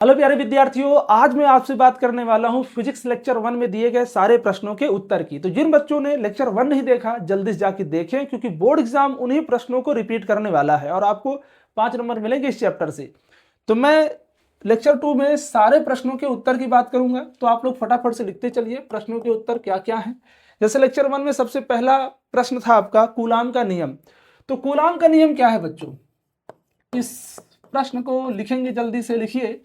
Hello प्यारे विद्यार्थियों, आज मैं आपसे बात करने वाला हूं फिजिक्स लेक्चर 1 में दिए गए सारे प्रश्नों के उत्तर की। तो जिन बच्चों ने लेक्चर 1 नहीं देखा जल्दी से जाके देखें, क्योंकि बोर्ड एग्जाम उन्हीं प्रश्नों को रिपीट करने वाला है और आपको 5 नंबर मिलेंगे इस चैप्टर से। तो मैं लेक्चर 2 में सारे प्रश्नों के उत्तर की बात करूंगा, तो आप लोग फटाफट से लिखते चलिए प्रश्नों के उत्तर क्या क्या है। जैसे लेक्चर 1 में सबसे पहला प्रश्न था आपका कूलाम का नियम। तो कूलाम का नियम क्या है बच्चों, इस प्रश्न को लिखेंगे, जल्दी से लिखिए।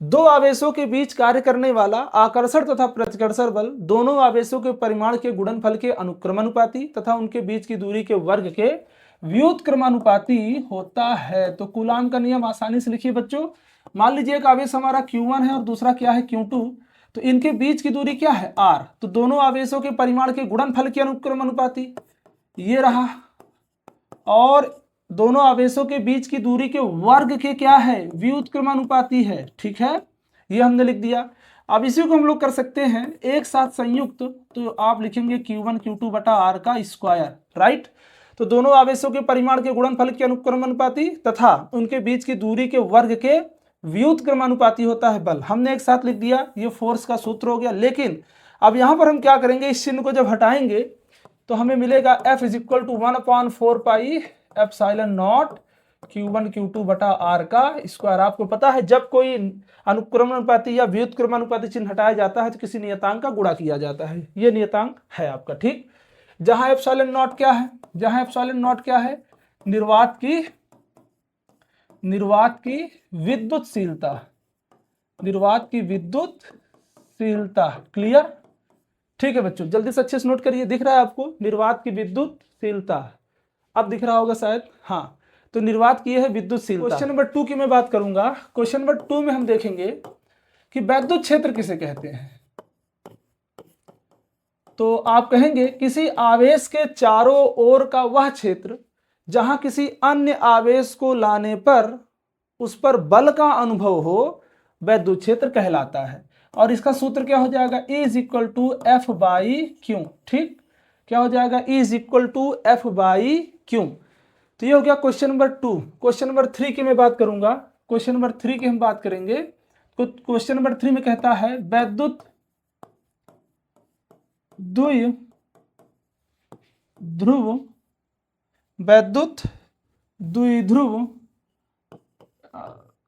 दो आवेशों के बीच कार्य करने वाला आकर्षण तथा प्रतिकर्षण बल दोनों आवेशों के परिमाण के गुणनफल के अनुक्रमानुपाती तथा उनके बीच की दूरी के वर्ग के व्युत्क्रमानुपाती होता है। तो कूलाम का नियम आसानी से लिखिए बच्चों। मान लीजिए एक आवेश हमारा Q1 है और दूसरा क्या है Q2, तो इनके बीच की दूरी क्या है R। तो दोनों आवेशों के परिमाण के गुणनफल के अनुक्रमानुपाती ये रहा, और दोनों आवेशों के बीच की दूरी के वर्ग के क्या है व्युत्क्रमानुपाती है। ठीक है, ये हमने लिख दिया। अब इसी को हम लोग कर सकते हैं एक साथ संयुक्त, तो आप लिखेंगे Q1 Q2 बटा R का स्क्वायर, राइट। तो दोनों आवेशों के परिमाण के गुणनफल के अनुक्रमानुपाती तथा उनके बीच की दूरी के वर्ग के व्युत्क्रमानुपाती होता है बल। हमने एक साथ लिख दिया, ये फोर्स का सूत्र हो गया। लेकिन अब यहां पर हम क्या करेंगे, इस चिन्ह को जब हटाएंगे तो हमें मिलेगा F is equal to 1/4 pi epsilon naught Q1 Q2 बटा R का स्क्वायर। आपको पता है जब कोई अनुक्रमानुपाती या व्युत्क्रमानुपाती चिन्ह हटाया जाता है तो किसी नियतांक का गुणा किया जाता है। ये नियतांक है आपका, ठीक। जहां एप्सिलॉन नॉट क्या है, जहां एप्सिलॉन नॉट क्या है, निर्वात की विद्युतशीलता, निर्वात की विद्युतशीलता। क्लियर, ठीक है बच्चों, जल्दी से अच्छे से नोट करिए। दिख रहा है आपको निर्वात की विद्युतशीलता, अब दिख रहा होगा शायद, हाँ। तो निर्वात की है विद्युतशीलता। क्वेश्चन नंबर 2 की मैं बात करूंगा। क्वेश्चन नंबर 2 में हम देखेंगे कि वैद्युत क्षेत्र किसे कहते हैं। तो आप कहेंगे किसी आवेश के चारों ओर का वह क्षेत्र जहां किसी अन्य आवेश को लाने पर उस पर बल का अनुभव हो वैद्युत क्षेत्र कहलाता है। और इसका सूत्र क्या हो जाएगा, E is equal to F by Q. ठीक, क्या हो जाएगा, E is equal to F by Q. तो ये हो गया क्वेश्चन नंबर 2। क्वेश्चन नंबर 3 की मैं बात करूंगा। क्वेश्चन नंबर 3 की हम बात करेंगे। तो क्वेश्चन नंबर 3 में कहता है वैद्युत द्विध्रुव, वैद्युत द्विध्रुव,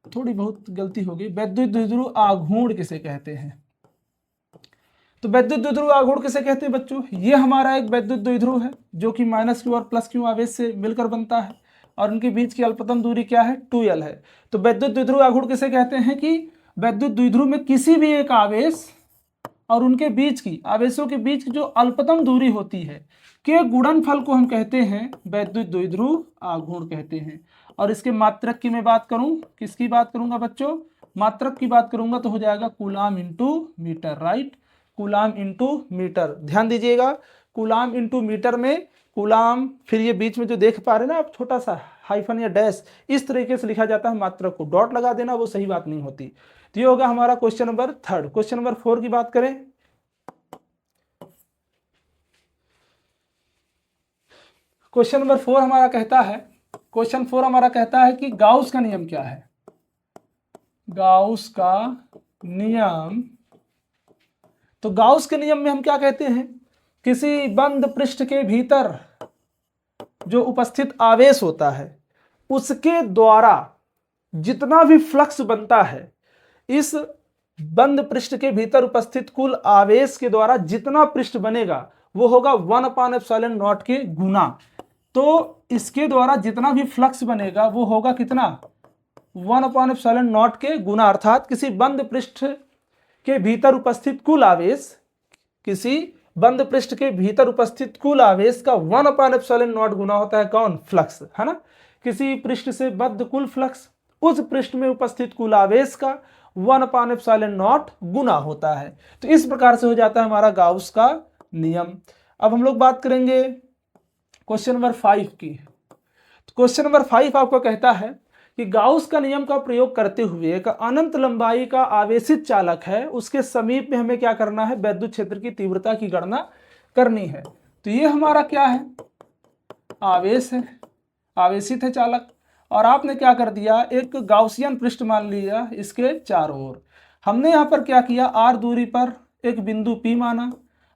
थोड़ी बहुत गलती हो गई, वैद्युत द्विध्रुव आघूर्ण किसे कहते हैं। तो वैद्युत द्विध्रुव आघूर्ण किसे कहते हैं बच्चों, ये हमारा एक वैद्युत द्विध्रुव है जो कि -q और +q आवेश से मिलकर बनता है और उनके बीच की अल्पतम दूरी क्या है 2l है। तो वैद्युत द्विध्रुव आघूर्ण किसे कहते हैं कि वैद्युत द्विध्रुव में किसी भी एक आवेश और उनके बीच की आवेशों के बीच की जो अल्पतम दूरी होती है के गुणनफल को हम कहते हैं वैद्युत द्विध्रुव आघूर्ण कहते हैं। और इसके मात्रक की मैं बात करूं, किसकी बात करूंगा बच्चों, मात्रक की बात करूंगा तो हो जाएगा coulomb into metre, right. Coulomb into metre, ध्यान दीजिएगा। कूलाम इंटू मीटर में कूलाम, फिर ये बीच में जो देख पा रहे हैं ना आप छोटा सा हाइफन या डैश, इस तरीके से लिखा जाता है मात्रक को। डॉट लगा देना वो सही बात नहीं होती। तो ये होगा हमारा क्वेश्चन नंबर 3। क्वेश्चन नंबर 4 की बात करें। क्वेश्चन नंबर 4 हमारा कहता है, क्वेश्चन 4 हमारा कहता है कि गाउस का नियम क्या है। गाउस का नियम, तो गाउस के नियम में हम क्या कहते हैं, किसी बंद पृष्ठ के भीतर जो उपस्थित आवेश होता है उसके द्वारा जितना भी फ्लक्स बनता है, इस बंद पृष्ठ के भीतर उपस्थित कुल आवेश के द्वारा जितना पृष्ठ बनेगा वो होगा 1/ε0 के गुना। तो इसके द्वारा जितना भी फ्लक्स बनेगा वो होगा कितना, 1/ε0 के गुना। अर्थात किसी बंद पृष्ठ के भीतर उपस्थित कुल आवेश, किसी बंद पृष्ठ के भीतर उपस्थित कुल आवेश का 1/ε0 गुना होता है कौन, फ्लक्स, है ना। किसी पृष्ठ से बद्ध कुल फ्लक्स उस पृष्ठ में उपस्थित कुल आवेश का 1/ε0 गुना होता है। तो इस प्रकार से हो जाता है हमारा गाउस का नियम। अब हम लोग बात करेंगे क्वेश्चन नंबर 5 की। तो क्वेश्चन नंबर 5 आपको कहता है कि गाउस का नियम का प्रयोग करते हुए एक अनंत लंबाई का आवेशित चालक है, उसके समीप में हमें क्या करना है, वैद्युत क्षेत्र की तीव्रता की गणना करनी है। तो ये हमारा क्या है, आवेश है, आवेशित है चालक, और आपने क्या कर दिया, एक गाउसियन पृष्ठ मान लिया इसके चारों ओर। हमने यहाँ पर क्या किया, r दूरी पर एक बिंदु P माना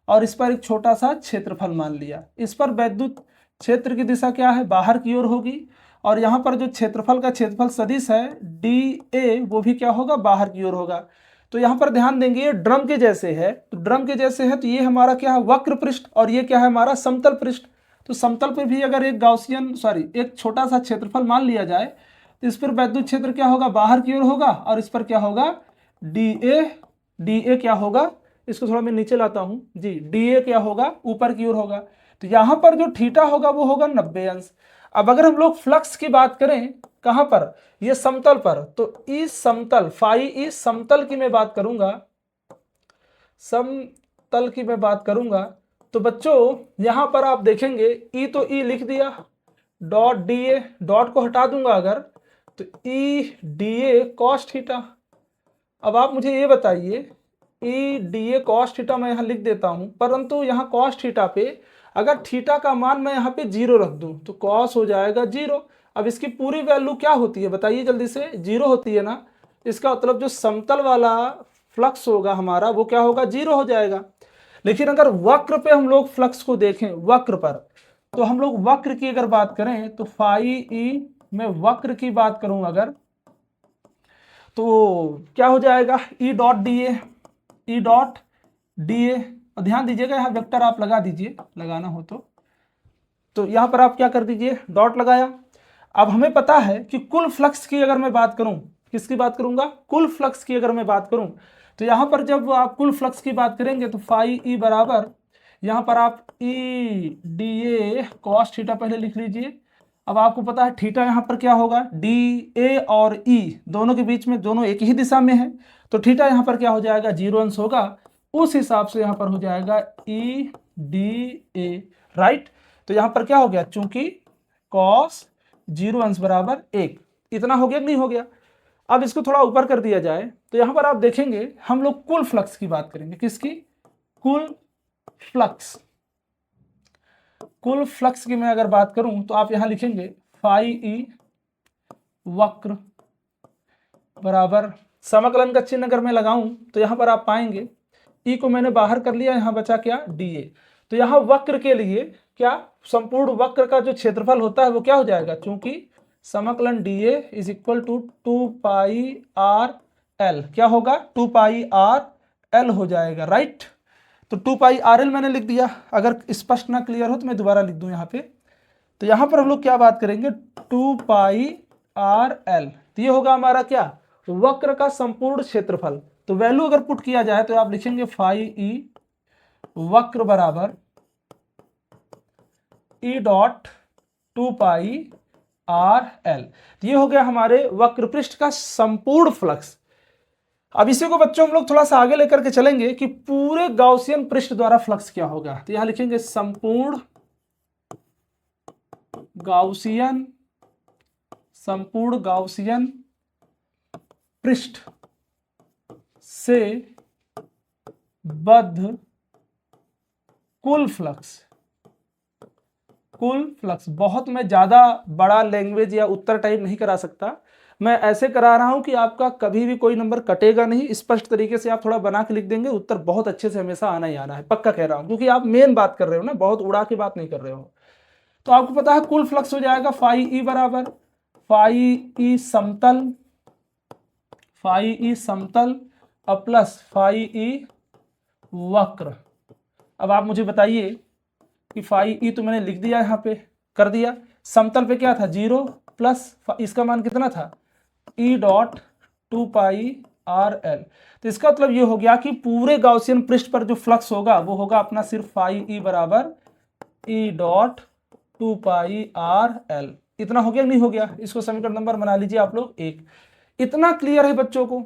और इस पर एक छोटा सा क्षेत्रफल मान लिया। इस पर वैद्युत क्षेत्र की दिशा क्या है, बाहर की ओर होगी, और यहाँ पर जो क्षेत्रफल का क्षेत्रफल सदिश है dA वो भी क्या होगा, बाहर की ओर होगा। तो यहाँ पर ध्यान देंगे ये ड्रम के जैसे है, तो ड्रम के जैसे है तो ये हमारा क्या है, वक्र पृष्ठ, और ये क्या है हमारा समतल पृष्ठ। तो समतल पर भी अगर एक गाउसियन एक छोटा सा क्षेत्रफल मान लिया जाए तो इस पर वैद्युत क्षेत्र क्या होगा, बाहर की ओर होगा, और इस पर क्या होगा, डीए क्या होगा, इसको थोड़ा मैं नीचे लाता हूं जी, डीए क्या होगा, ऊपर की ओर होगा। तो यहां पर जो थीटा होगा वो होगा 90 अंश। अब अगर हम लोग फ्लक्स की बात करें कहां पर, ये समतल पर, तो इस समतल फाई इस समतल की मैं बात करूंगा, समतल की मैं बात करूंगा, तो बच्चों यहां पर आप देखेंगे ई तो ई लिख दिया, डॉट डीए, डॉट को हटा दूंगा अगर, तो ई डीए कॉस थीटा। अब आप मुझे ये बताइए, ई डीए कॉस थीटा मैं यहाँ लिख देता हूं, परंतु यहाँ कॉस थीटा पे अगर थीटा का मान मैं यहाँ पे 0 रख दूं तो कॉस हो जाएगा 0। अब इसकी पूरी वैल्यू क्या होती है बताइए जल्दी से, 0 होती है ना। इसका मतलब जो समतल वाला फ्लक्स होगा हमारा वो क्या होगा, 0 हो जाएगा। लेकिन अगर वक्र पे हम लोग फ्लक्स को देखें, वक्र पर, तो हम लोग वक्र की अगर बात करें तो फाई ई में वक्र की बात करूं अगर, तो क्या हो जाएगा, E dot D A, E dot D A. और ध्यान दीजिएगा यहाँ वेक्टर आप लगा दीजिए, लगाना हो तो यहाँ पर आप क्या कर दीजिए, डॉट लगाया। अब हमें पता है कि कुल फ्लक्स की अगर मैं बात करूं, किसकी बात करूंगा, कुल फ्लक्स की अगर मैं बात करूं, तो यहाँ पर जब आप कुल फ्लक्स की बात करेंगे तो फाई ई बराबर, यहाँ पर आप E D A cos theta पहले लिख लीजिए। अब आपको पता है थीटा यहाँ पर क्या होगा, डी ए और ई दोनों के बीच में, दोनों एक ही दिशा में है, तो थीटा यहाँ पर क्या हो जाएगा, 0 अंश होगा। उस हिसाब से यहाँ पर हो जाएगा ई डी ए, राइट। तो यहाँ पर क्या हो गया, चूंकि कॉस 0 अंश बराबर 1, इतना हो गया कि नहीं हो गया। अब इसको थोड़ा ऊपर कर दिया जाए तो यहाँ पर आप देखेंगे हम लोग कुल फ्लक्स की बात करेंगे, किसकी, कुल फ्लक्स। कुल फ्लक्स की मैं अगर बात करूं तो आप यहां लिखेंगे फाई ई वक्र बराबर, समाकलन का चिन्ह अगर मैं लगाऊं तो यहां पर आप पाएंगे ई को मैंने बाहर कर लिया, यहां बचा क्या, डीए। तो यहां वक्र के लिए क्या, संपूर्ण वक्र का जो क्षेत्रफल होता है वो क्या हो जाएगा, चूंकि समाकलन dA is equal to 2 pi R L, क्या होगा, 2 पाई आर एल हो जाएगा, राइट। तो 2 पाई आर एल मैंने लिख दिया, अगर स्पष्ट ना क्लियर हो तो मैं दोबारा लिख दूं यहाँ पे। तो यहाँ पर हम लोग क्या बात करेंगे, 2 पाई आर एल, तो ये होगा हमारा क्या, वक्र का संपूर्ण क्षेत्रफल। तो वैल्यू अगर पुट किया जाए तो आप लिखेंगे फाई ई वक्र बराबर E dot 2 pi R L. ये हो गया हमारे वक्र पृष्ठ का संपूर्ण फ्लक्स। अब इसी को बच्चों हम लोग थोड़ा सा आगे लेकर के चलेंगे कि पूरे गाउसियन पृष्ठ द्वारा फ्लक्स क्या होगा। तो यहां लिखेंगे संपूर्ण गाउसियन, संपूर्ण गाउसियन पृष्ठ से बद्ध कुल फ्लक्स। कुल फ्लक्स बहुत मैं ज्यादा बड़ा लैंग्वेज या उत्तर टाइप नहीं करा सकता, मैं ऐसे करा रहा हूं कि आपका कभी भी कोई नंबर कटेगा नहीं, स्पष्ट तरीके से आप थोड़ा बना के लिख देंगे, उत्तर बहुत अच्छे से हमेशा आना ही आना है, पक्का कह रहा हूं, क्योंकि आप मेन बात कर रहे हो ना, बहुत उड़ा के बात नहीं कर रहे हो। तो आपको पता है कुल फ्लक्स हो जाएगा फाई ई बराबर फाई ई समतल, फाई ई समतल और प्लस फाई ई वक्र। अब आप मुझे बताइए कि फाई ई तो मैंने लिख दिया, यहाँ पे कर दिया, समतल पे क्या था 0 प्लस इसका मान कितना था E dot 2 pi R L. तो इसका मतलब ये हो गया कि पूरे गाउसियन पृष्ठ पर जो फ्लक्स होगा वो होगा अपना सिर्फ फाई ई बराबर E dot 2 pi R L. इतना हो गया नहीं हो गया, इसको समीकरण नंबर बना लीजिए आप लोग 1। इतना क्लियर है बच्चों को।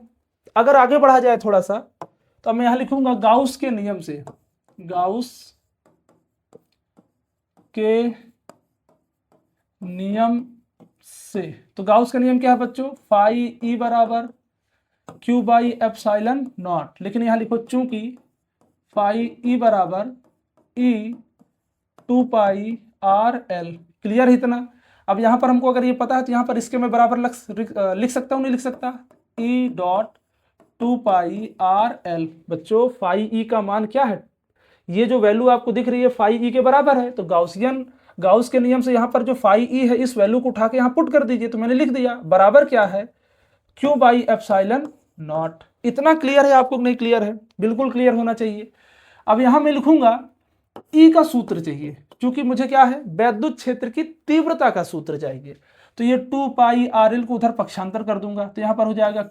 अगर आगे बढ़ा जाए थोड़ा सा तो मैं यहां लिखूंगा गाउस के नियम से, गाउस के नियम से। तो गाउस का नियम क्या है बच्चों, फाई ई बराबर क्यू बाई एप्सिलॉन नॉट, लेकिन यहां लिखो चूंकि फाई ई बराबर ई 2 पाई आर एल। क्लियर इतना। अब यहाँ पर हमको अगर ये पता है तो यहाँ पर इसके मैं बराबर लिख सकता हूँ, नहीं लिख सकता, ई डॉट 2πr_l। बच्चों फाई ई का मान क्या है, ये जो वैल्यू आपको दिख रही है फाई ई के बराबर है, तो गाउस के नियम से यहाँ पर जो फाई ई है इस वैल्यू को उठा के यहाँ पुट कर दीजिए। तो मैंने लिख दिया बराबर क्या है, Q/ε0। इतना क्लियर है आपको, नहीं क्लियर है? बिल्कुल क्लियर होना चाहिए। अब यहां मैं लिखूंगा ई का सूत्र चाहिए, क्योंकि मुझे क्या है, वैद्युत क्षेत्र की तीव्रता का सूत्र चाहिए। तो ये 2πrl को उधर पक्षांतर कर दूंगा, तो यहां पर हो जाएगा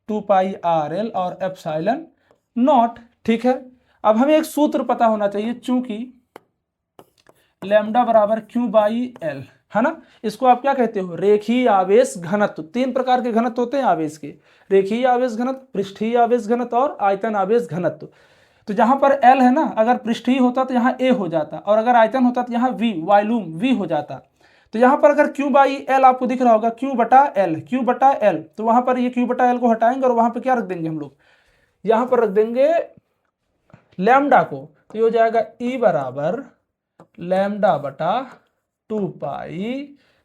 Q/2πrl और एप्सिलॉन नॉट। ठीक है, अब हमें एक सूत्र पता होना चाहिए, चूंकि लैम्डा बराबर Q/L है ना। इसको आप क्या कहते हो, रेखीय आवेश घनत्व। 3 प्रकार के घनत्व होते हैं आवेश के, रेखीय आवेश घनत्व, पृष्ठीय आवेश घनत्व और आयतन आवेश घनत्व। तो जहां पर L है ना, अगर पृष्ठीय होता तो यहाँ A हो जाता, और अगर आयतन होता तो यहाँ V, वॉल्यूम V हो जाता। तो यहाँ पर अगर Q/L आपको दिख रहा होगा, Q/L, तो वहां पर ये Q/L को हटाएंगे और वहां पर क्या रख देंगे हम लोग, यहाँ पर रख देंगे लैम्डा को। तो ये हो जाएगा E बराबर लैम्डा बटा 2π,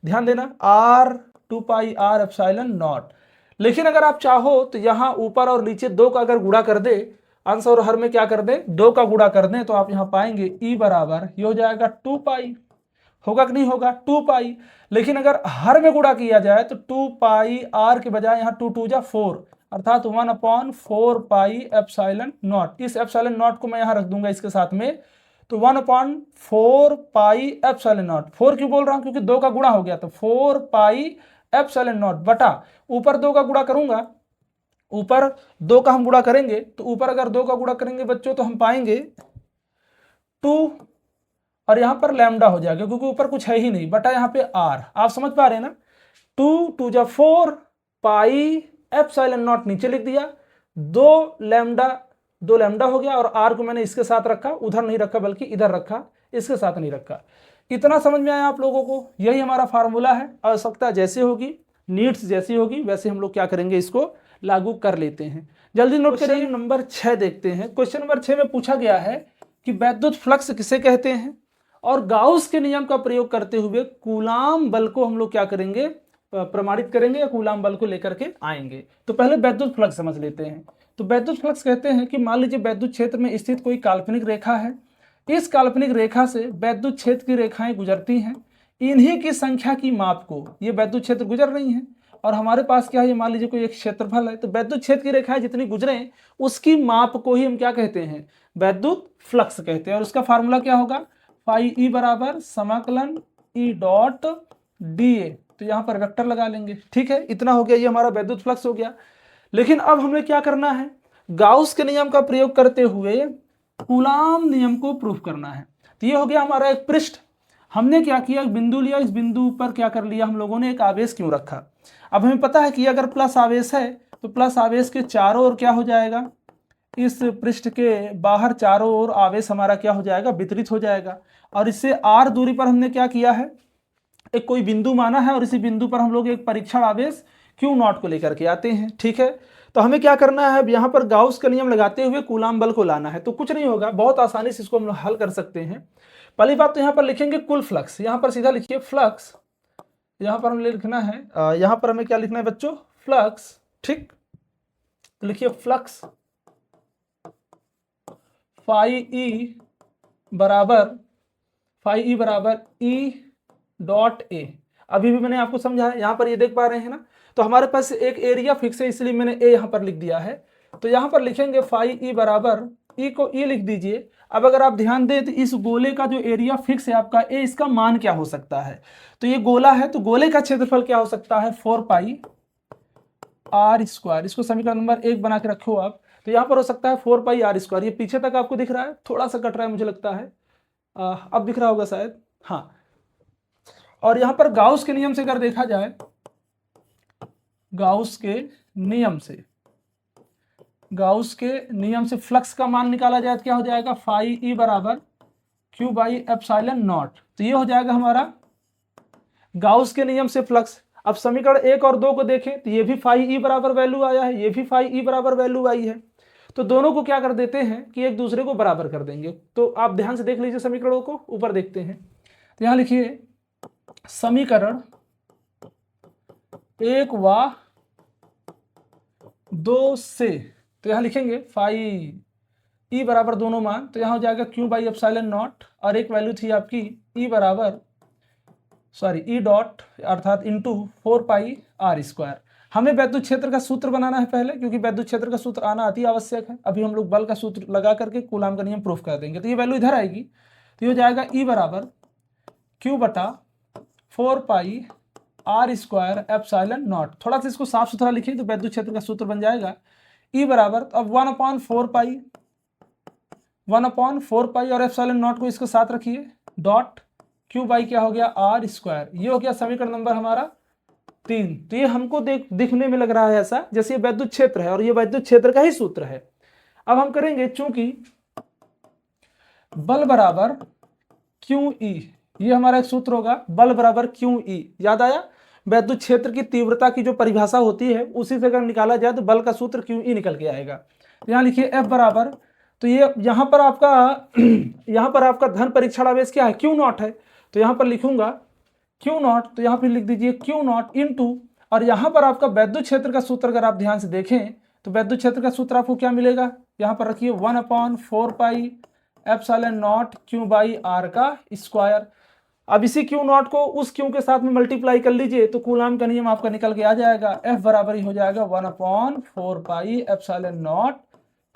ध्यान देना, R 2πr एप्सिलॉन नॉट। लेकिन अगर आप चाहो तो यहाँ ऊपर और नीचे 2 का अगर गुणा कर दे, अंश और हर में क्या कर दे, 2 का गुणा कर दे, तो आप यहाँ पाएंगे E बराबर, ये हो जाएगा 2π, होगा कि नहीं होगा, 2π। लेकिन अगर हर में गुणा किया जाए तो 2πr के बजाय यहाँ 2 2 जा 4, अर्थात 1/4π एप्सिलॉन नॉट। इस एप्सिलॉन नॉट को मैं यहाँ रख दूंगा इसके साथ में, तो 1/4π एप्सिलॉन नॉट। 4 क्यों बोल रहा हूं, क्योंकि 2 का गुणा हो गया, तो 4π एप्सिलॉन नॉट बटा ऊपर 2 का गुणा करूंगा, ऊपर 2 का हम गुणा करेंगे, तो ऊपर अगर 2 का गुणा करेंगे बच्चों तो हम पाएंगे 2, और यहां पर लैम्डा हो जाएगा क्योंकि ऊपर कुछ है ही नहीं, बटा यहाँ पे R। आप समझ पा रहे हैं ना, 2 2 जा 4 पाई एप्सिलॉन नॉट नीचे लिख दिया, 2 लैम्डा हो गया, और R को मैंने इसके साथ रखा, उधर नहीं रखा बल्कि इधर रखा, इसके साथ नहीं रखा। इतना समझ में आया आप लोगों को? यही हमारा फार्मूला है। आवश्यकता जैसे होगी, नीड्स जैसी होगी, वैसे हम लोग क्या करेंगे, इसको लागू कर लेते हैं। जल्दी नोट करिए, नंबर 6 देखते हैं। क्वेश्चन नंबर 6 में पूछा गया है कि वैद्युत फ्लक्स किसे कहते हैं, और गाउस के नियम का प्रयोग करते हुए कूलाम बल को हम लोग क्या करेंगे, प्रमाणित करेंगे, या कूलाम बल को लेकर के आएंगे। तो पहले वैद्युत फ्लक्स समझ लेते हैं। तो वैद्युत फ्लक्स कहते हैं कि मान लीजिए वैद्युत क्षेत्र में स्थित कोई काल्पनिक रेखा है, इस काल्पनिक रेखा से वैद्युत क्षेत्र की रेखाएं गुजरती हैं, इन्हीं की संख्या की माप को, ये वैद्युत क्षेत्र गुजर रही हैं, और हमारे पास क्या है, ये मान लीजिए कोई एक क्षेत्रफल है, तो वैद्युत क्षेत्र की रेखाएं जितनी गुजरे उसकी माप को ही हम क्या कहते हैं, वैद्युत फ्लक्स कहते हैं। और उसका फार्मूला क्या होगा, फाई ई बराबर समाकलन ई डॉट डी ए। तो यहाँ पर वेक्टर लगा लेंगे। ठीक है, इतना हो गया, ये हमारा वैद्युत फ्लक्स हो गया। लेकिन अब हमें क्या करना है, गाउस के नियम का प्रयोग करते हुए कूलाम नियम को प्रूफ करना है। तो ये हो गया हमारा एक पृष्ठ। हमने क्या किया, एक बिंदु लिया, इस बिंदु पर क्या कर लिया हम लोगों ने, एक आवेश क्यों रखा। अब हमें पता है कि अगर प्लस आवेश है तो प्लस आवेश के चारों ओर क्या हो जाएगा, इस पृष्ठ के बाहर चारों ओर आवेश हमारा क्या हो जाएगा, वितरित हो जाएगा। और इससे r दूरी पर हमने क्या किया है, एक कोई बिंदु माना है, और इसी बिंदु पर हम लोग एक परीक्षण आवेश Q0 को लेकर के आते हैं। ठीक है, तो हमें क्या करना है, अब यहाँ पर गाउस का नियम लगाते हुए कूलाम बल को लाना है। तो कुछ नहीं होगा, बहुत आसानी से इसको हम हल कर सकते हैं। पहली बात तो यहाँ पर लिखेंगे कुल फ्लक्स, यहाँ पर सीधा लिखिए फ्लक्स, यहाँ पर हमें लिखना है, यहाँ पर हमें क्या लिखना है बच्चों, फ्लक्स। ठीक, तो लिखिए फ्लक्स फाई ई बराबर ई डॉट ए। अभी भी मैंने आपको समझाया, यहाँ पर ये देख पा रहे हैं ना, तो हमारे पास एक एरिया फिक्स है, इसलिए मैंने ए यहाँ पर लिख दिया है। तो यहाँ पर लिखेंगे फाई ई बराबर, ई को ई लिख दीजिए। अब अगर आप ध्यान दें तो इस गोले का जो एरिया फिक्स है आपका ए, इसका मान क्या हो सकता है, तो ये गोला है, तो गोले का क्षेत्रफल क्या हो सकता है, 4πr²। इसको समीकरण नंबर 1 बना के रखो आप। तो यहाँ पर हो सकता है 4πr²। ये पीछे तक आपको दिख रहा है, थोड़ा सा कट रहा है मुझे लगता है, अब दिख रहा होगा शायद, हाँ। और यहाँ पर गाउस के नियम से अगर देखा जाए, गाउस के नियम से फ्लक्स का मान निकाला जाए तो क्या हो जाएगा, फाई ई बराबर Q/ε0। तो ये हो जाएगा हमारा गाउस के नियम से फ्लक्स। अब समीकरण 1 और 2 को देखें तो ये भी फाई ई बराबर वैल्यू आया है, ये भी फाई ई बराबर वैल्यू आई है। तो दोनों को क्या कर देते हैं कि एक दूसरे को बराबर कर देंगे। तो आप ध्यान से देख लीजिए समीकरणों को, ऊपर देखते हैं। तो यहां लिखिए समीकरण 1 व 2 से, तो यहां लिखेंगे फाई ई बराबर दोनों मान, तो यहां हो जाएगा क्यू बाई एप्सिलॉन नॉट, और एक वैल्यू थी आपकी ई बराबर ई डॉट अर्थात इंटू 4 पाई आर स्क्वायर। हमें वैद्युत क्षेत्र का सूत्र बनाना है पहले, क्योंकि वैद्युत क्षेत्र का सूत्र आना अति आवश्यक है। अभी हम लोग बल का सूत्र लगा करके कूलाम का नियम प्रूफ कर देंगे। तो ये वैल्यू इधर आएगी, तो ये हो जाएगा ई बराबर क्यू बटा 4 पाई आर स्क्वायर एप्सिलॉन नॉट। थोड़ा सा इसको साफ सुथरा लिखिए तो वैद्युत क्षेत्र का सूत्र बन जाएगा ई बराबर, अब 1/4 पाई और एप्सिलॉन नॉट को इसके साथ रखिए डॉट क्यू बाई क्या हो गया आर स्क्वायर। ये हो गया समीकरण नंबर हमारा 3। तो ये हमको दिखने में लग रहा है ऐसा जैसे ये वैद्युत क्षेत्र है और ये वैद्युत क्षेत्र का ही सूत्र है। अब हम करेंगे चूंकि बल बराबर क्यू ई, ये हमारा एक सूत्र होगा, बल बराबर क्यू ई, याद आया? वैद्युत क्षेत्र की तीव्रता की जो परिभाषा होती है उसी से अगर निकाला जाए तो बल का सूत्र क्यू ई निकल के आएगा। तो यहाँ लिखिए एफ बराबर, तो ये यहाँ पर आपका धन परीक्षण आवेश क्या है, क्यू नॉट है, तो यहाँ पर लिखूंगा क्यू नॉट, तो यहाँ पर लिख दीजिए क्यू नॉट इंटू, और यहाँ पर आपका वैद्युत क्षेत्र का सूत्र अगर आप ध्यान से देखें तो वैद्युत क्षेत्र का सूत्र आपको क्या मिलेगा, यहाँ पर रखिए 1/4 pi epsilon naught Q by R का स्क्वायर। अब इसी क्यू नॉट को उस क्यू के साथ में मल्टीप्लाई कर लीजिए तो कूलाम का नियम आपका निकल के आ जाएगा, एफ बराबर ही हो जाएगा 1/4 pi epsilon naught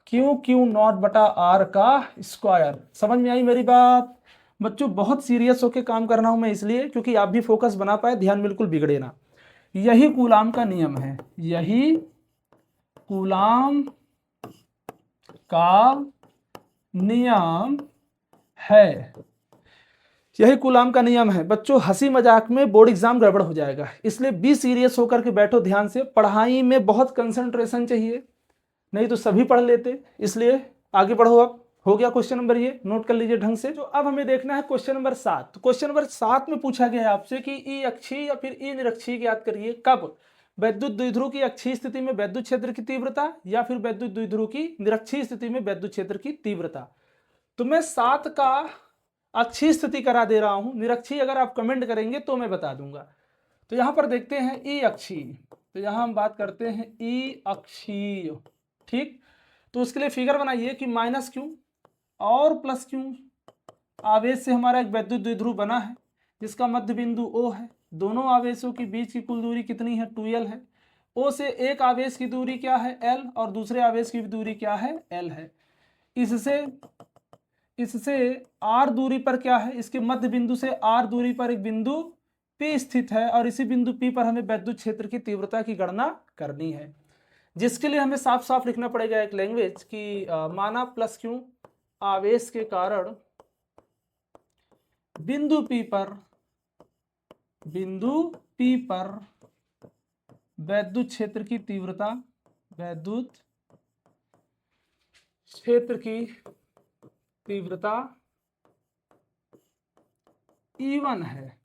Q not बटा आर का स्क्वायर। समझ में आई मेरी बात? बच्चों बहुत सीरियस होकर काम करना हूं मैं इसलिए क्योंकि आप भी फोकस बना पाए, ध्यान बिल्कुल बिगड़े ना। यही कूलाम का नियम है, यही कूलाम का नियम है, यही कूलाम का नियम है। बच्चों हंसी मजाक में बोर्ड एग्जाम गड़बड़ हो जाएगा, इसलिए बी सीरियस होकर के बैठो ध्यान से। पढ़ाई में बहुत कंसंट्रेशन चाहिए, नहीं तो सभी पढ़ लेते, इसलिए आगे बढ़ो। अब हो गया क्वेश्चन नंबर, ये नोट कर लीजिए ढंग से। तो अब हमें देखना है क्वेश्चन नंबर 7। तो क्वेश्चन नंबर 7 में पूछा गया है आपसे कि ई अक्षीय या फिर ई निरक्षीय ज्ञात करिए कब वैद्युत द्विध्रुव की अक्षीय स्थिति में वैद्युत क्षेत्र की तीव्रता या फिर वैद्युत द्विध्रुव की निरक्षीय स्थिति में वैद्युत क्षेत्र की तीव्रता। तो मैं 7 का अक्षीय स्थिति करा दे रहा हूं, निरक्षीय अगर आप कमेंट करेंगे तो मैं बता दूंगा। तो यहां पर देखते हैं ई अक्षीय, तो यहां हम बात करते हैं ई अक्षीय, ठीक। तो उसके लिए फिगर बनाइए कि माइनस क्यू और प्लस क्यू आवेश से हमारा एक वैद्युत द्विध्रुव बना है जिसका मध्य बिंदु O है। दोनों आवेशों के बीच की कुल दूरी कितनी है, 2L है। O से एक आवेश की दूरी क्या है, L, और दूसरे आवेश की दूरी क्या है, L है। इससे R दूरी पर क्या है, इसके मध्य बिंदु से R दूरी पर एक बिंदु P स्थित है और इसी बिंदु P पर हमें वैद्युत क्षेत्र की तीव्रता की गणना करनी है, जिसके लिए हमें साफ साफ लिखना पड़ेगा एक लैंग्वेज कि माना प्लस क्यू आवेश के कारण बिंदु P पर वैद्युत क्षेत्र की तीव्रता, वैद्युत क्षेत्र की तीव्रता E1 है।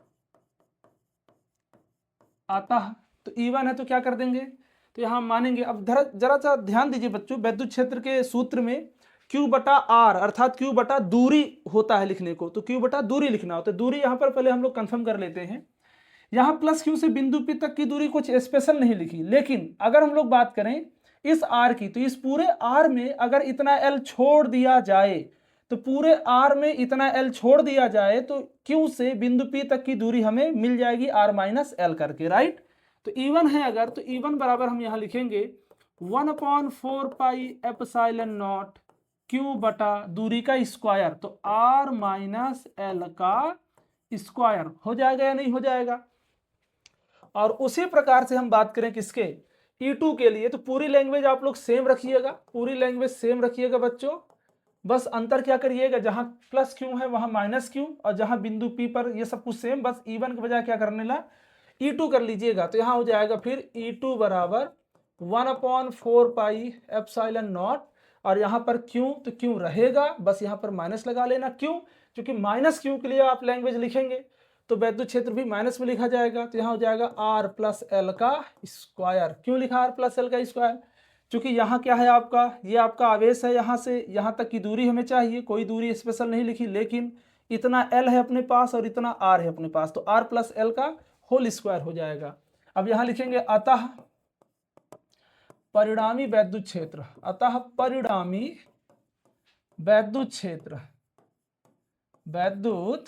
अतः तो E1 है तो क्या कर देंगे, तो यहां मानेंगे। अब जरा सा ध्यान दीजिए बच्चों, वैद्युत क्षेत्र के सूत्र में Q बटा R अर्थात Q बटा दूरी होता है लिखने को, तो Q बटा दूरी लिखना होता है। दूरी यहां पर पहले हम लोग कंफर्म कर लेते हैं। यहां प्लस Q से बिंदु P तक की दूरी कुछ स्पेशल नहीं लिखी, लेकिन अगर हम लोग बात करें इस R की, तो इस पूरे R में अगर इतना L छोड़ दिया जाए, तो पूरे R में इतना L छोड़ दिया जाए तो Q से बिंदु P तक की दूरी हमें मिल जाएगी R माइनस L करके, राइट। तो E1 है अगर, तो E1 बराबर हम यहां लिखेंगे 1/4 पाई एप्सिलॉन नॉट Q बटा दूरी का स्क्वायर, तो R माइनस L का स्क्वायर हो जाएगा या नहीं हो जाएगा। और उसी प्रकार से हम बात करें किसके, E2 के लिए, तो पूरी लैंग्वेज आप लोग सेम रखिएगा, पूरी लैंग्वेज सेम रखिएगा बच्चों। बस अंतर क्या करिएगा, जहां प्लस क्यू है वहां माइनस क्यू, और जहां बिंदु P पर ये सब कुछ सेम, बस E1 के बजाय क्या करने ला E2 कर लीजिएगा। तो यहां हो जाएगा फिर E2 बराबर 1/4 पाई एप्सिलॉन नॉट, और यहां पर क्यू तो क्यू रहेगा, बस यहां पर माइनस लगा लेना। क्यों, क्योंकि माइनस क्यू के लिए आप लैंग्वेज लिखेंगे तो वैद्युत क्षेत्र भी माइनस में लिखा जाएगा। तो यहां हो जाएगा R प्लस L का स्क्वायर। क्यों लिखा R प्लस L का स्क्वायर, क्योंकि यहाँ क्या है आपका, ये आपका आवेश है, यहाँ से यहाँ तक की दूरी हमें चाहिए, कोई दूरी स्पेशल नहीं लिखी, लेकिन इतना L है अपने पास और इतना R है अपने पास, तो R प्लस L का होल स्क्वायर हो जाएगा। अब यहाँ लिखेंगे अतः परिणामी वैद्युत क्षेत्र, अतः परिणामी वैद्युत क्षेत्र, वैद्युत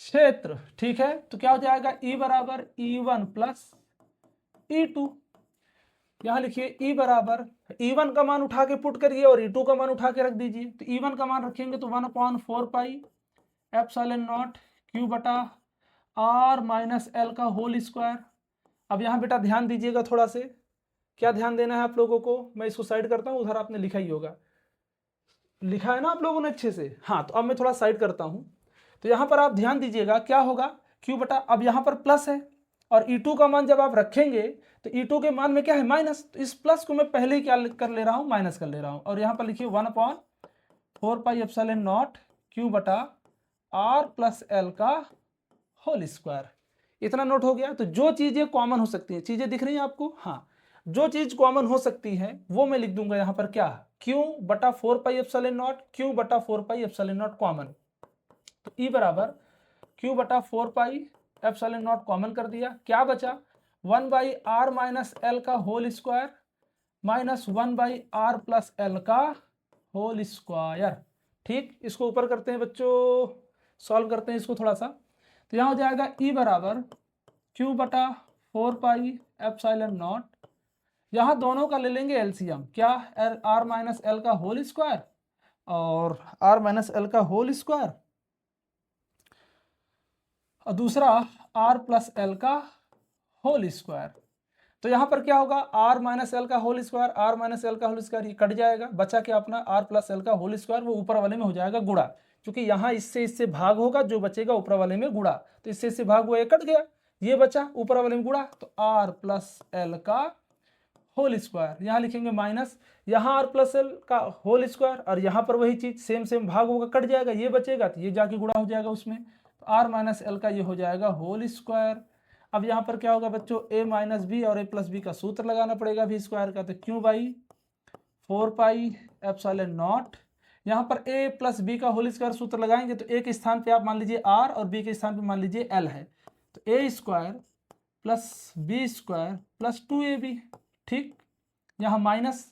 क्षेत्र, ठीक है। तो क्या हो जाएगा, E बराबर E1 प्लस E2। यहां लिखिए E बराबर E1 का मान उठा के पुट करिए और E2 का मान उठा के रख दीजिए। तो E1 का मान रखेंगे तो 1/4 पाई एप्सिलॉन नॉट Q बटा R माइनस L का होल स्क्वायर। अब यहाँ बेटा ध्यान दीजिएगा थोड़ा से, क्या ध्यान देना है आप लोगों को, मैं इसको साइड करता हूँ, उधर आपने लिखा ही होगा, लिखा है ना आप लोगों ने अच्छे से। हाँ, तो अब मैं थोड़ा साइड करता हूँ। तो यहाँ पर आप ध्यान दीजिएगा क्या होगा, Q बटा, अब यहाँ पर प्लस है और E2 का मान जब आप रखेंगे तो E2 के मान में क्या है, माइनस, तो इस प्लस को मैं पहले ही क्या कर ले रहा हूँ, माइनस कर ले रहा हूँ। और यहाँ पर लिखिए 1/4 पाई एप्सिलॉन नॉट Q बटा R प्लस L का होल स्क्वायर। इतना नोट हो गया। तो जो चीजें कॉमन हो सकती हैं, चीजें दिख रही हैं आपको, हाँ, जो चीज कॉमन हो सकती है वो मैं लिख दूंगा यहाँ पर, क्या, Q बटा 4 पाई एप्सिलॉन नॉट, Q बटा 4 पाई एप्सिलॉन नॉट कॉमन। तो E बराबर Q बटा 4 पाई एप्सिलॉन नॉट कॉमन कर दिया, क्या बचा, 1/r माइनस एल का whole square minus 1/r plus L का होल स्क्वायर। ठीक, इसको ऊपर करते हैं बच्चों, सॉल्व करते हैं इसको थोड़ा सा। तो यहाँ हो जाएगा E बराबर Q बटा 4 पाई एप्सिलॉन नॉट, यहाँ दोनों का ले लेंगे एलसीएम, क्या, R माइनस एल का होल स्क्वायर और R माइनस एल का होल स्क्वायर, और दूसरा R प्लस एल का होल स्क्वायर। तो यहां पर क्या होगा, R माइनस एल का whole square, R minus L का होल स्क्वायर, ये कट जाएगा, बचा क्या अपना R प्लस एल का होल स्क्वायर, वो ऊपर वाले में हो जाएगा गुणा, क्योंकि यहाँ इससे भाग होगा, जो बचेगा ऊपर वाले में गुणा, तो इससे भाग हुआ, ये कट गया, ये बचा ऊपर वाले में गुणा, तो R प्लस एल का होल स्क्वायर। यहाँ लिखेंगे माइनस, यहाँ R प्लस एल का होल स्क्वायर और यहाँ पर वही चीज सेम भाग होगा, कट जाएगा, ये बचेगा, तो ये जाके गुणा हो जाएगा उसमें, तो R माइनस एल का ये हो जाएगा होल स्क्वायर। अब यहाँ पर क्या होगा बच्चों, a माइनस बी और a प्लस बी का सूत्र लगाना पड़ेगा भी स्क्वायर का, तो Q by 4 pi epsilon not, यहाँ पर a प्लस बी का होल स्क्वायर सूत्र लगाएंगे तो a के स्थान पे आप मान लीजिए r और b के स्थान पे मान लीजिए l है, तो a square plus B square plus 2ab। ठीक, यहाँ माइनस,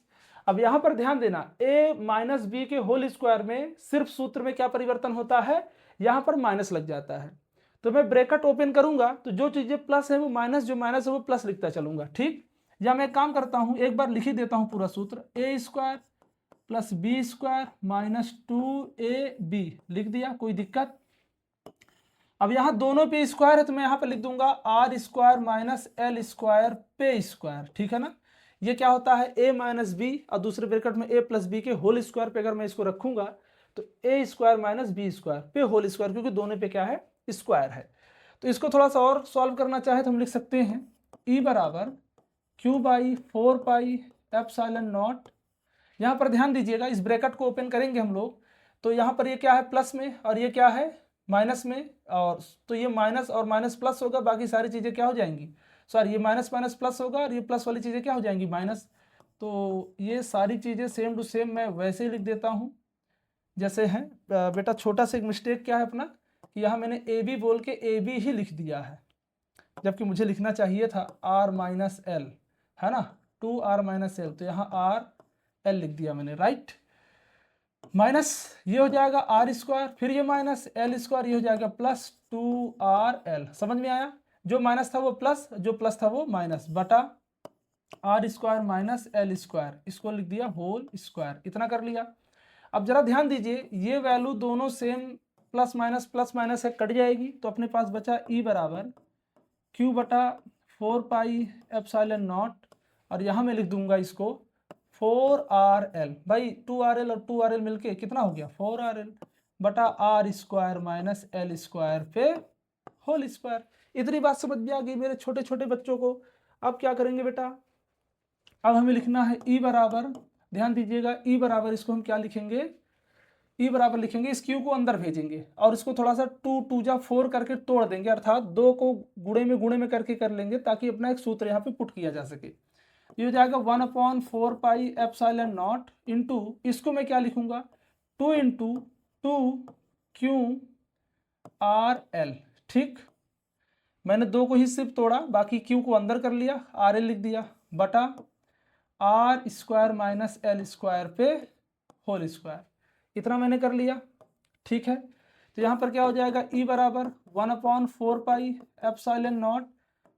अब यहाँ पर ध्यान देना, a माइनस बी के होल स्क्वायर में सिर्फ सूत्र में क्या परिवर्तन होता है, यहाँ पर माइनस लग जाता है, तो मैं ब्रैकेट ओपन करूंगा तो जो चीजें प्लस है वो माइनस, जो माइनस है वो प्लस लिखता चलूंगा। ठीक, या मैं काम करता हूं, एक बार लिख ही देता हूं पूरा सूत्र, a square plus B square minus 2ab लिख दिया, कोई दिक्कत। अब यहाँ दोनों पे स्क्वायर है तो मैं यहाँ पे लिख दूंगा R square minus L square पे स्क्वायर, ठीक है ना। ये क्या होता है, a माइनस बी और दूसरे ब्रैकेट में a प्लस बी के होल स्क्वायर पे अगर मैं इसको रखूंगा तो a square minus B square पे होल स्क्वायर, क्योंकि दोनों पे क्या है, स्क्वायर है। तो इसको थोड़ा सा और सॉल्व करना चाहे तो हम लिख सकते हैं E बराबर Q by 4 pi epsilon not. यहाँ पर ध्यान दीजिएगा, इस ब्रैकेट को ओपन करेंगे हम लोग तो यहाँ पर ये क्या है, प्लस में, और ये क्या है, माइनस में, और तो ये माइनस और माइनस प्लस होगा, बाकी सारी चीज़ें क्या हो जाएंगी, सॉरी ये माइनस माइनस प्लस होगा और ये प्लस वाली चीज़ें क्या हो जाएंगी, माइनस। तो ये सारी चीज़ें सेम टू सेम मैं वैसे ही लिख देता हूँ जैसे हैं। बेटा छोटा सा एक मिस्टेक क्या है अपना, कि यहाँ मैंने ए बी बोल के ए बी ही लिख दिया है, जबकि मुझे लिखना चाहिए था आर माइनस एल, है ना, 2r माइनस एल, तो यहाँ आर एल लिख दिया मैंने, राइट। माइनस ये हो जाएगा आर स्क्वायर, फिर ये माइनस एल स्क्वायर, ये हो जाएगा प्लस 2rl, समझ में आया, जो माइनस था वो प्लस, जो प्लस था वो माइनस, बटा R square minus L square, इसको लिख दिया होल स्क्वायर, इतना कर लिया। अब जरा ध्यान दीजिए, ये वैल्यू दोनों सेम प्लस माइनस है, कट जाएगी, तो अपने पास बचा E बराबर Q बटा 4 पाई एप्सिलॉन नॉट, और यहाँ मैं लिख दूंगा इसको 4rl, भाई 2rl और 2rl मिलके कितना हो गया, 4rl बटा R square minus L square पे होल स्क्वायर। इतनी बात समझ में आ गई मेरे छोटे छोटे बच्चों को। अब क्या करेंगे बेटा, अब हमें लिखना है E बराबर, ध्यान दीजिएगा, E बराबर इसको हम क्या लिखेंगे, E बराबर लिखेंगे, इस Q को अंदर भेजेंगे और इसको थोड़ा सा 2 2 जा 4 करके तोड़ देंगे, अर्थात 2 को गुणे में करके कर लेंगे, ताकि अपना एक सूत्र यहाँ पे पुट किया जा सके। ये हो जाएगा 1/4πε0 इंटू, इसको मैं क्या लिखूंगा 2 इंटू 2Q/R/L। ठीक, मैंने 2 को ही सिर्फ तोड़ा, बाकी Q को अंदर कर लिया, RL लिख दिया, बटा R² - L² पे होल स्क्वायर, इतना मैंने कर लिया। ठीक है, तो यहाँ पर क्या हो जाएगा E बराबर 1/4πε0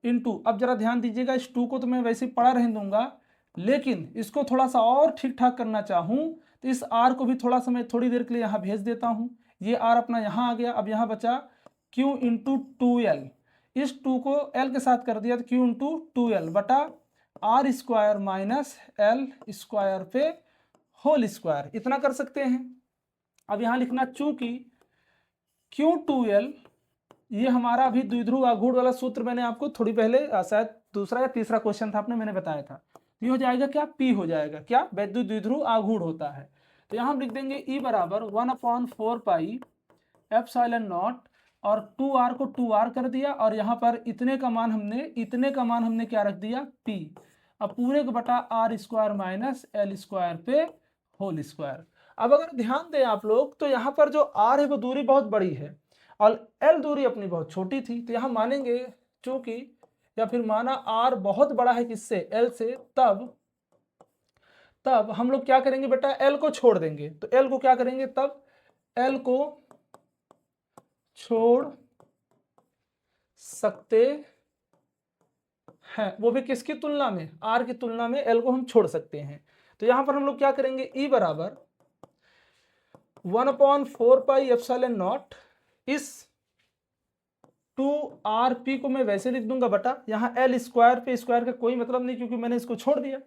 इंटू, अब जरा ध्यान दीजिएगा, इस 2 को तो मैं वैसे ही पढ़ा रहने दूंगा, लेकिन इसको थोड़ा सा और ठीक ठाक करना चाहूँ तो इस R को भी थोड़ा सा मैं थोड़ी देर के लिए यहाँ भेज देता हूँ। ये R अपना यहाँ आ गया, अब यहाँ बचा Q इंटू 2L, इस 2 को L के साथ कर दिया तो Q इंटू 2L बटा R² - L² पे होल स्क्वायर, इतना कर सकते हैं। अब यहाँ लिखना चूंकि Q2L ये हमारा अभी द्विध्रुव आघूर्ण वाला सूत्र मैंने आपको थोड़ी पहले शायद दूसरा या तीसरा क्वेश्चन था आपने मैंने बताया था, ये हो जाएगा क्या P हो जाएगा, क्या वैद्युत द्विध्रुव आघूर्ण होता है। तो यहाँ हम लिख देंगे E बराबर 1/4πε0 और 2R को 2R कर दिया, और यहाँ पर इतने का मान हमने क्या रख दिया P, अब पूरे को बटा R² - L² पे होल स्क्वायर। अब अगर ध्यान दें आप लोग तो यहाँ पर जो R है वो दूरी बहुत बड़ी है और L दूरी अपनी बहुत छोटी थी, तो यहाँ मानेंगे चूंकि, या फिर माना R बहुत बड़ा है किससे, L से, तब हम लोग क्या करेंगे बेटा, L को छोड़ देंगे। तो L को क्या करेंगे, तब L को छोड़ सकते हैं, वो भी किसकी तुलना में, R की तुलना में L को हम छोड़ सकते हैं। तो यहां पर हम लोग क्या करेंगे, E बराबर 1/4πε0 इस 2RP को मैं वैसे लिख दूंगा बटा, यहाँ L² पे स्क्वायर का कोई मतलब नहीं क्योंकि मैंने इसको छोड़ दिया।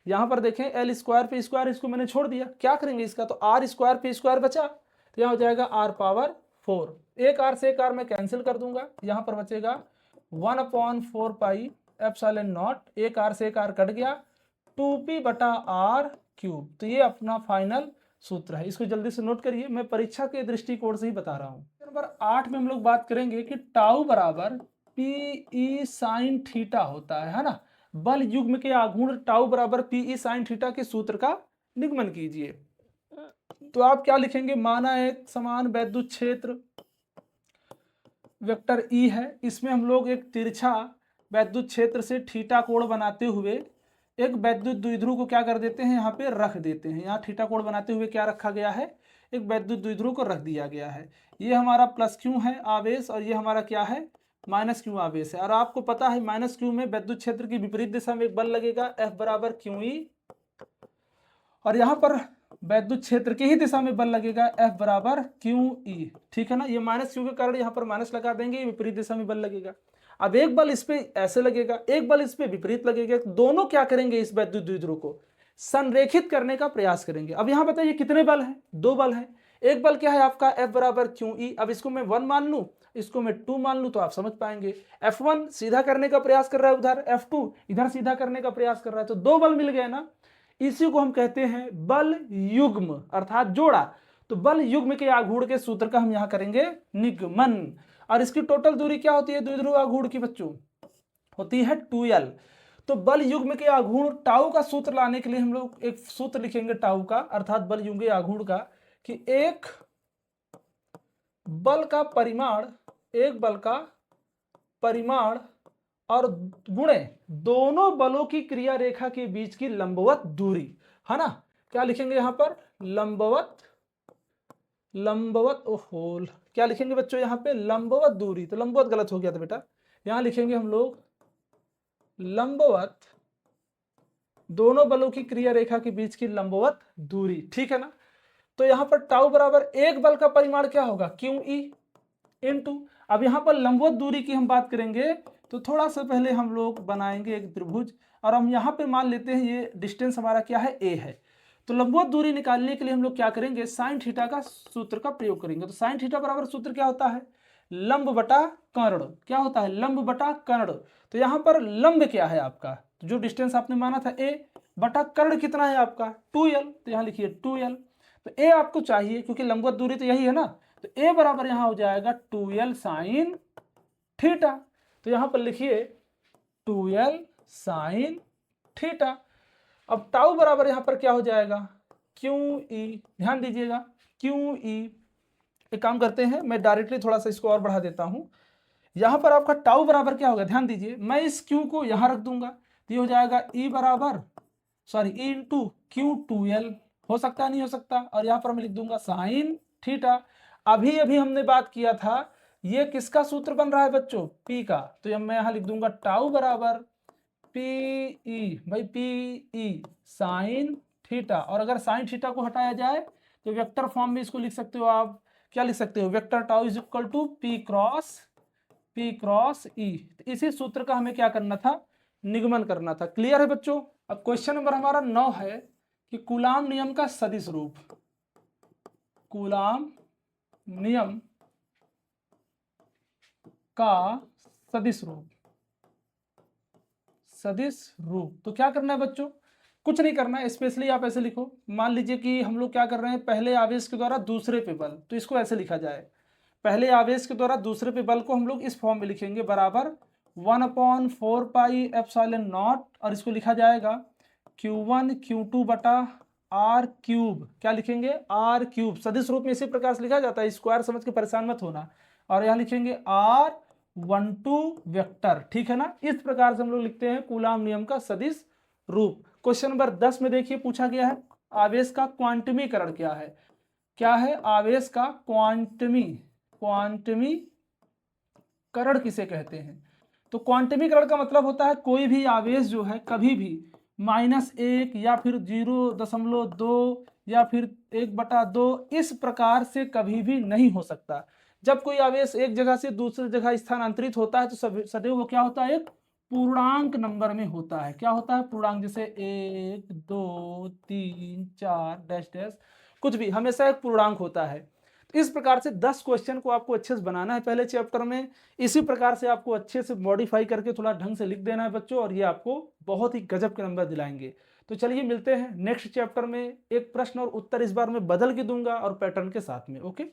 यहाँ पर देखें L² पे स्क्वायर, इसको मैंने छोड़ दिया, क्या करेंगे इसका, तो R² पे स्क्वायर बचा, तो यहाँ हो जाएगा R⁴। एक R से एक R मैं कैंसिल कर दूंगा, यहाँ पर बचेगा 1/4πε0, एक R से एक R कट गया, 2P/R³। तो ये अपना फाइनल सूत्र है, इसको जल्दी से नोट करिए, मैं परीक्षा के दृष्टिकोण से ही बता रहा हूँ। नंबर 8 में हम लोग बात करेंगे कि टाउ बराबर PE sin थीटा होता है ना, बल युग्म के आघूर्ण टाउ बराबर PE sin थीटा के सूत्र का निगमन कीजिए। तो आप क्या लिखेंगे, माना एक समान वैद्युत क्षेत्र वेक्टर E है, इसमें हम लोग एक तिरछा वैद्युत क्षेत्र से थीटा कोण बनाते हुए एक वैद्युत द्विध्रुव को क्या कर देते हैं, यहाँ पे रख देते हैं। यहाँ थीटा कोण बनाते हुए क्या रखा गया है, एक वैद्युत द्विध्रुव को रख दिया गया है। ये हमारा +Q है आवेश और ये हमारा क्या है, -Q आवेश है। और आपको पता है -Q में वैद्युत क्षेत्र की विपरीत दिशा में एक बल लगेगा F बराबर QE, और यहाँ पर वैद्युत क्षेत्र की ही दिशा में बल लगेगा F बराबर QE। ठीक है ना, ये -Q के कारण यहाँ पर माइनस लगा देंगे, विपरीत दिशा में बल लगेगा। अब एक बल इस पे ऐसे लगेगा, एक बल इस पे विपरीत लगेगा, दोनों क्या करेंगे, इस वैद्युत द्विध्रुव को संरेखित करने का प्रयास करेंगे। अब यहाँ बताइए कितने बल हैं, 2 बल हैं। एक बल क्या है आपका F बराबर QE, अब इसको मैं 1 मान लूं, इसको मैं 2 मान लूं, तो आप समझ पाएंगे। F1 सीधा करने का प्रयास कर रहा है उधर, F2 इधर सीधा करने का प्रयास कर रहा है, तो 2 बल मिल गए ना। इसी को हम कहते हैं बल युग्म अर्थात जोड़ा। तो बल युग्म के आघूर्ण के सूत्र का हम यहाँ करेंगे निगमन, और इसकी टोटल दूरी क्या होती है द्विध्रुव आघूर्ण की बच्चों, होती है 2L। तो बल युग्म के आघूर्ण टाउ का सूत्र लाने के लिए हम लोग एक सूत्र लिखेंगे टाउ का, अर्थात बल युग्म के आघूर्ण का, कि एक बल का परिमाण और गुणे दोनों बलों की क्रिया रेखा के बीच की लंबवत दूरी, है ना। क्या लिखेंगे यहाँ पर, लंबवत ओहो, क्या लिखेंगे बच्चों यहाँ पे, लंबवत दूरी। तो लंबवत गलत हो गया था बेटा, यहाँ लिखेंगे हम लोग लंबवत, दोनों बलों की क्रिया रेखा के बीच की लंबवत दूरी। ठीक है ना। तो यहाँ पर टाउ बराबर एक बल का परिमाण क्या होगा, QE इंटू, अब यहाँ पर लंबवत दूरी की हम बात करेंगे तो थोड़ा सा पहले हम लोग बनाएंगे एक त्रिभुज, और हम यहाँ पे मान लेते हैं ये डिस्टेंस हमारा क्या है, A है। तो लंबवत दूरी निकालने के लिए हम लोग क्या करेंगे, साइन थीटा का सूत्र का प्रयोग करेंगे। तो साइन थीटा बराबर सूत्र क्या होता है, लंब बटा कर्ण। क्या होता है, लंब बटा कर्ण। तो यहाँ पर लंब क्या है आपका, तो जो डिस्टेंस आपने माना था A, बटा कर्ण कितना है आपका 2L, तो यहाँ लिखिए 2L। तो A आपको चाहिए क्योंकि लंबवत दूरी तो यही है ना, तो A बराबर यहाँ हो जाएगा 2L साइन थीटा। तो यहाँ पर लिखिए 2L साइन थीटा। अब टाउ बराबर यहाँ पर क्या हो जाएगा, क्यू ई, ध्यान दीजिएगा क्यू ई। एक काम करते हैं, मैं डायरेक्टली थोड़ा सा इसको और बढ़ा देता हूँ। यहाँ पर आपका टाउ बराबर क्या होगा, ध्यान दीजिए, मैं इस क्यू को यहाँ रख दूंगा तो ये हो जाएगा ई बराबर, sorry E into Q 2l, हो सकता नहीं हो सकता, और यहाँ पर मैं लिख दूंगा साइन थीटा। अभी अभी हमने बात किया था, ये किसका सूत्र बन रहा है बच्चों, पी का, तो मैं यहाँ लिख दूंगा टाउ बराबर पी ई, भाई पी ई साइन थीटा। और अगर साइन थीटा को हटाया जाए तो वेक्टर फॉर्म में इसको लिख सकते हो आप, क्या लिख सकते हो, vector tau is equal to p cross E. इसी सूत्र का हमें क्या करना था, निगमन करना था। क्लियर है बच्चों। अब क्वेश्चन नंबर हमारा 9 है कि कूलाम नियम का सदिश रूप, कूलाम नियम का सदिश रूप, सदिश रूप। तो क्या करना है बच्चों, कुछ नहीं करना है, स्पेशली आप ऐसे लिखो, मान लीजिए कि हम लोग क्या कर रहे हैं, पहले आवेश के द्वारा दूसरे पे बल, तो इसको ऐसे लिखा जाए, पहले आवेश के द्वारा दूसरे पे बल को हम लोग इस फॉर्म में लिखेंगे, बराबर 1/4 पाई एप्सिलॉन नॉट, और इसको लिखा जाएगा Q1 Q2 बटा आर क्यूब, क्या लिखेंगे, आर क्यूब। सदिश रूप में इसी प्रकार से लिखा जाता है, स्क्वायर समझ के परेशान मत होना। और यहाँ लिखेंगे R12 वेक्टर, ठीक है ना। इस प्रकार से हम लोग लिखते हैं कूलाम नियम का सदिश रूप। क्वेश्चन नंबर 10 में देखिए पूछा गया है, आवेश का क्वांटमीकरण क्या है, क्या है आवेश का क्वांटमीकरण किसे कहते हैं। तो क्वांटमीकरण का मतलब होता है कोई भी आवेश जो है कभी भी -1 या फिर 0.2 या फिर 1/2 इस प्रकार से कभी भी नहीं हो सकता। जब कोई आवेश एक जगह से दूसरी जगह स्थानांतरित होता है तो सदैव वो क्या होता है, एक पूर्णांक नंबर में होता है। क्या होता है, पूर्णांक, जैसे 1 2 3 4 डैश डैश, कुछ भी हमेशा एक पूर्णांक होता है। तो इस प्रकार से 10 क्वेश्चन को आपको अच्छे से बनाना है पहले चैप्टर में, इसी प्रकार से आपको अच्छे से मॉडिफाई करके थोड़ा ढंग से लिख देना है बच्चों, और ये आपको बहुत ही गजब के नंबर दिलाएंगे। तो चलिए मिलते हैं नेक्स्ट चैप्टर में, एक प्रश्न और उत्तर इस बार मैं बदल के दूंगा और पैटर्न के साथ में। ओके।